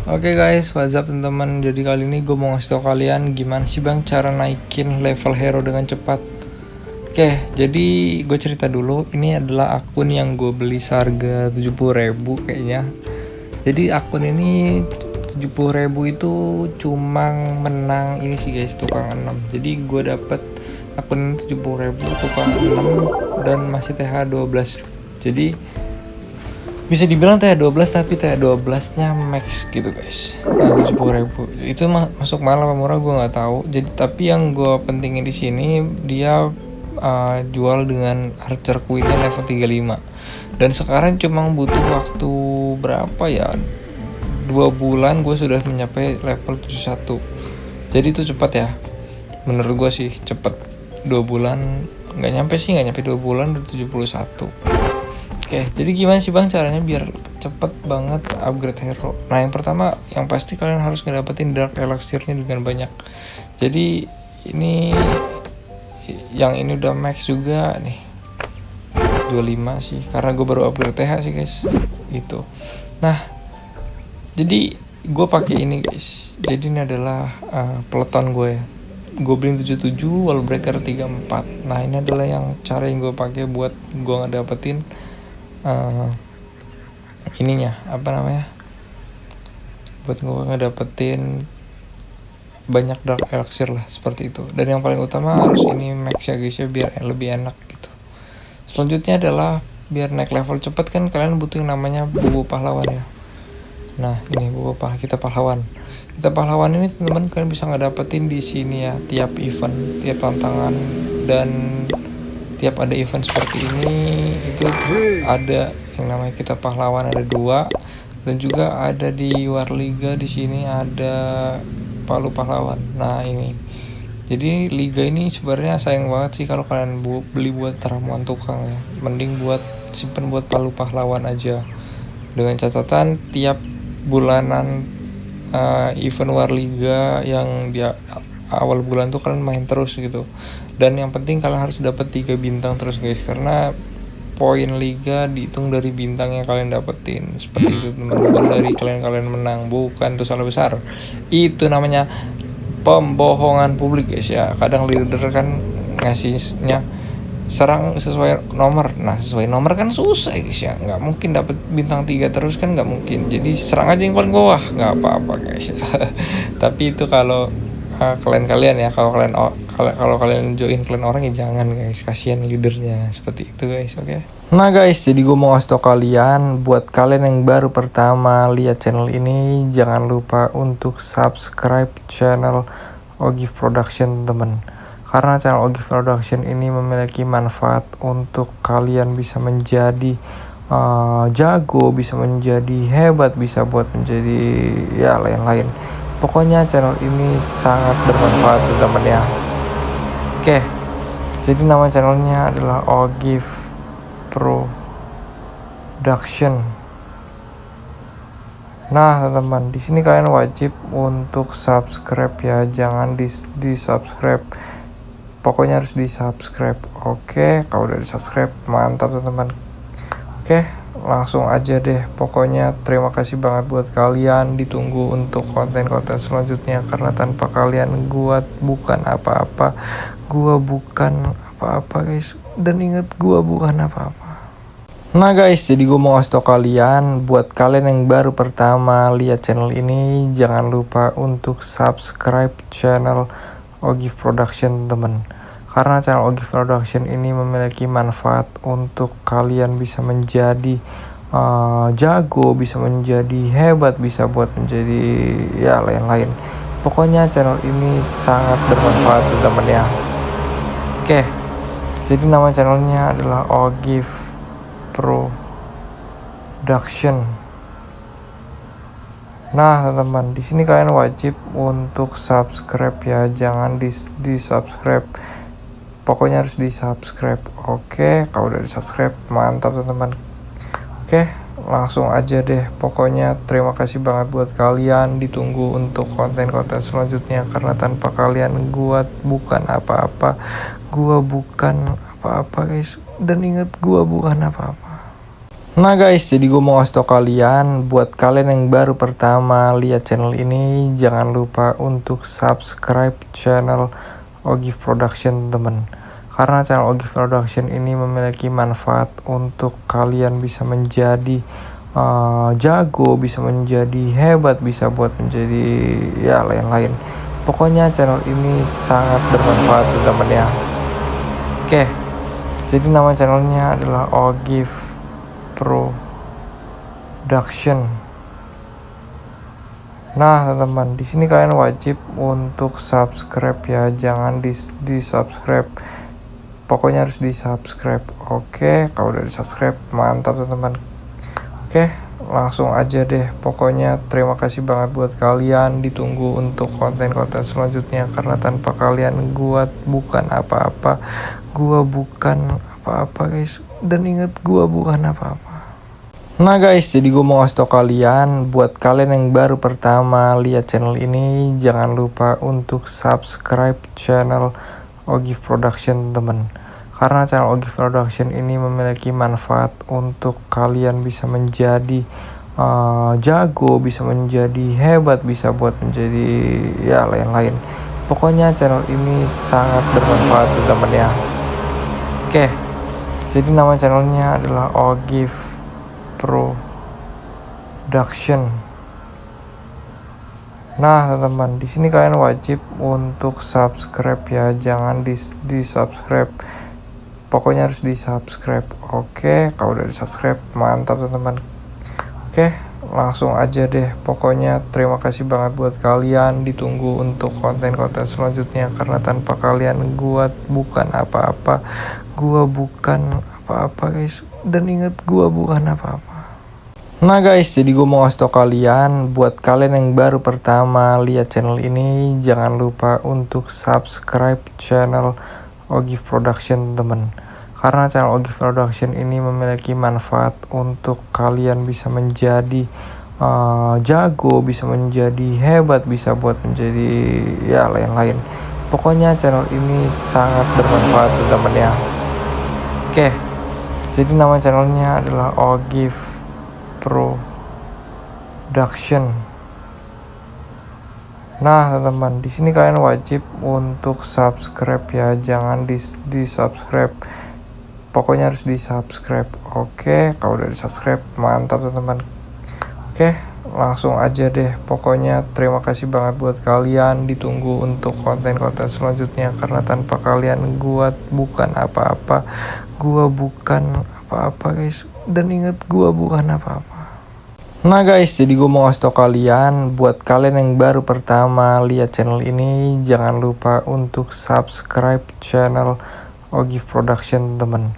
Oke guys, what's up teman-teman. Jadi kali ini gue mau ngasih tau kalian gimana sih bang cara naikin level hero dengan cepat. Oke, jadi gue cerita dulu. Ini adalah akun yang gue beli seharga 70.000 kayaknya. Jadi akun ini 70.000 itu cuma menang ini sih guys, tukang 6. Jadi gue dapet akun 70.000 tukang 6 dan masih TH 12. Jadi bisa dibilang TH12 tapi TH12 nya max gitu guys. Nah, 70.000 itu masuk mahal apa murah gue nggak tahu. Jadi tapi yang gue pentingin di sini dia jual dengan Archer Queen-nya level 35. Dan sekarang cuma butuh waktu berapa ya? 2 bulan gue sudah mencapai level 71. Jadi itu cepat ya. Menurut gue sih cepat. 2 bulan nggak nyampe 2 bulan udah 71. Oke, jadi gimana sih bang caranya biar cepet banget upgrade hero? Nah yang pertama, yang pasti kalian harus ngedapetin Dark Elixir-nya dengan banyak. Jadi ini yang ini udah max juga nih, 25 sih, karena gue baru upgrade TH sih guys. Gitu. Nah, jadi gue pakai ini guys. Jadi ini adalah peleton gue. Goblin 77, Wall Breaker 34. Nah ini adalah cara yang gue pakai buat gue ngedapetin ininya apa namanya, buat gue ngedapetin banyak Dark Elixir lah seperti itu. Dan yang paling utama harus ini max ya guys ya, biar lebih enak gitu. Selanjutnya adalah biar naik level cepet kan kalian butuh yang namanya bubu pahlawan ya. Nah ini bubu kita pahlawan ini teman-teman kalian bisa ngedapetin di sini ya, tiap event, tiap tantangan, dan tiap ada event seperti ini itu ada yang namanya kita pahlawan, ada 2, dan juga ada di Warliga di sini ada palu pahlawan. Nah ini jadi liga ini sebenarnya sayang banget sih kalau kalian beli buat ramuan tukang ya, mending buat simpen buat palu pahlawan aja, dengan catatan tiap bulanan event Warliga yang dia awal bulan tuh kalian main terus gitu. Dan yang penting kalian harus dapat 3 bintang terus guys, karena poin liga dihitung dari bintang yang kalian dapetin. Seperti itu teman-teman, dari kalian menang, bukan itu salah besar. Itu namanya pembohongan publik guys ya. Kadang leader kan ngasihnya serang sesuai nomor. Nah sesuai nomor kan susah guys ya, nggak mungkin dapat bintang 3 terus kan, nggak mungkin. Jadi serang aja yang paling bawah, nggak apa-apa guys. Tapi itu kalau kalian ya, kalau kalian join klan orang ya jangan guys, kasihan leadernya. Seperti itu guys. Oke. Nah guys, jadi gue mau ngasih tau kalian, buat kalian yang baru pertama lihat channel ini, jangan lupa untuk subscribe channel Ogif Production temen. Karena channel Ogif Production ini memiliki manfaat untuk kalian bisa menjadi jago, bisa menjadi hebat, bisa buat menjadi ya lain-lain. Pokoknya channel ini sangat bermanfaat teman-teman ya. Oke, jadi nama channelnya adalah Ogif Production. Nah teman-teman, di sini kalian wajib untuk subscribe ya, jangan di subscribe. Pokoknya harus di subscribe. Oke, kalau udah di subscribe mantap teman-teman. Oke, langsung aja deh. Pokoknya terima kasih banget buat kalian. Ditunggu untuk konten-konten selanjutnya, karena tanpa kalian gua bukan apa-apa. Gua bukan apa-apa guys. Dan ingat, gua bukan apa-apa. Nah guys, jadi gua mau ngasih tau kalian, buat kalian yang baru pertama lihat channel ini, jangan lupa untuk subscribe channel Ogif Production temen. Karena channel Ogif Production ini memiliki manfaat untuk kalian bisa menjadi jago, bisa menjadi hebat, bisa buat menjadi ya lain-lain. Pokoknya channel ini sangat bermanfaat teman-teman ya. Oke, jadi nama channelnya adalah Ogif Production. Nah teman-teman, di sini kalian wajib untuk subscribe ya, jangan di subscribe. Pokoknya harus di subscribe. Oke, kalau udah di subscribe mantap teman-teman. Oke, langsung aja deh. Pokoknya terima kasih banget buat kalian. Ditunggu untuk konten-konten selanjutnya, karena tanpa kalian gua bukan apa-apa. Gua bukan apa-apa guys. Dan ingat, gua bukan apa-apa. Nah guys, jadi gue mau ngasih tau kalian, buat kalian yang baru pertama lihat channel ini, jangan lupa untuk subscribe channel Ogif Production temen. Karena channel Ogif Production ini memiliki manfaat untuk kalian bisa menjadi jago, bisa menjadi hebat, bisa buat menjadi ya lain-lain. Pokoknya channel ini sangat bermanfaat teman ya. Oke, jadi nama channelnya adalah Ogif Production. Nah, teman-teman, di sini kalian wajib untuk subscribe ya, jangan di subscribe. Pokoknya harus di subscribe. Oke, kalau udah di subscribe, mantap teman-teman. Oke, langsung aja deh. Pokoknya terima kasih banget buat kalian. Ditunggu untuk konten-konten selanjutnya, karena tanpa kalian gua bukan apa-apa. Gua bukan apa-apa guys. Dan ingat, gua bukan apa-apa. Nah guys, jadi gue mau ngasih tau kalian, buat kalian yang baru pertama lihat channel ini, jangan lupa untuk subscribe channel Ogif Production temen. Karena channel Ogif Production ini memiliki manfaat untuk kalian bisa menjadi jago, bisa menjadi hebat, bisa buat menjadi ya lain-lain. Pokoknya channel ini sangat bermanfaat teman ya. Oke, jadi nama channelnya adalah Ogif Production. Nah, teman-teman, di sini kalian wajib untuk subscribe ya, jangan di subscribe. Pokoknya harus di subscribe. Oke, kalau udah di subscribe, mantap teman-teman. Oke, langsung aja deh. Pokoknya terima kasih banget buat kalian. Ditunggu untuk konten-konten selanjutnya, karena tanpa kalian gua bukan apa-apa. Gua bukan apa-apa guys. Dan ingat, gua bukan apa-apa. Nah guys, jadi gue mau ngasih tau kalian, buat kalian yang baru pertama lihat channel ini, jangan lupa untuk subscribe channel Ogif Production temen. Karena channel Ogif Production ini memiliki manfaat untuk kalian bisa menjadi jago, bisa menjadi hebat, bisa buat menjadi ya lain-lain. Pokoknya channel ini sangat bermanfaat teman ya. Oke, jadi nama channelnya adalah Ogif Production. Nah, teman-teman, di sini kalian wajib untuk subscribe ya, jangan di subscribe. Pokoknya harus di subscribe. Oke, kalau udah di subscribe, mantap teman-teman. Oke, langsung aja deh. Pokoknya terima kasih banget buat kalian. Ditunggu untuk konten-konten selanjutnya, karena tanpa kalian gua bukan apa-apa. Gua bukan apa-apa guys. Dan ingat, gua bukan apa-apa. Nah guys, jadi gue mau ngasih tau kalian, buat kalian yang baru pertama lihat channel ini, jangan lupa untuk subscribe channel Ogif Production temen.